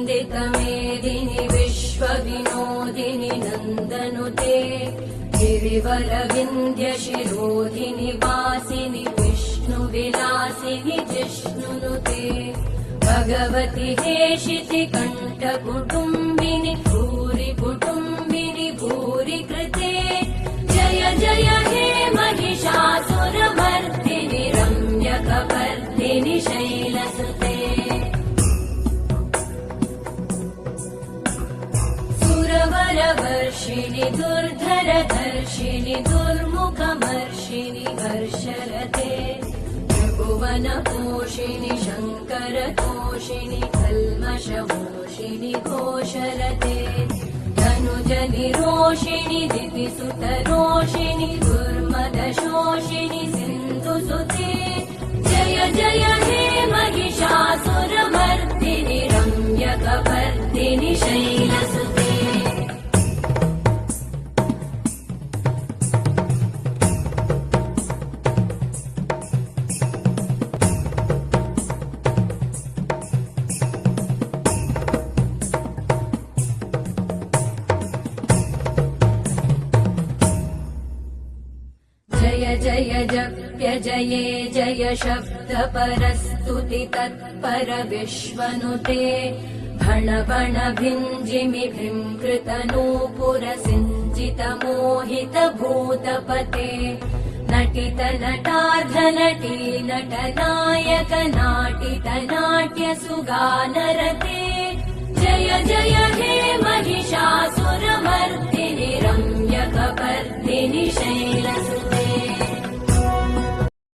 वन्दितमेदिनि विश्वविनोदिनि नन्दनुते गिरिवरविन्ध्यशिरोधिनि वासिनि विष्णुविलासिनि जिष्णुनुते भगवति हेशिति कण्ठकुटुम्बिनि भूरि कुटुम्बिनि भूरि कृते जय जय हे महिषासुरमर्दिनि रम्यकपर्दिनि शैलसुते सुरवरवर्षिणि दुर्धरधर्षिणि दुर्मुखमर्षिणि हर्षरते त्रिभुवनपोषिणि शङ्करतोषिणि कल्मषमोषिणि घोषरते धनुजनिरोषिणि दितिसुतरोषिणि दुर्मदशोषिणि सिन्धुसुते जय जय हे महिषासुरमर्दिनि रम्यकपर्दिनि शैलसुते जय जय जप्य जये जय शब्द परस्तुति तत्पर विश्वनुते भण भण भिञ्जिमि भृङ्कृत नूपुर सिञ्जित मोहित भूतपते नटित नटार्ध नटी नटनायक नाटित नाट्य सुगानरते जय जय हे महिषासुरमर्दिनि रम्यकपर्दिनि शैलसुते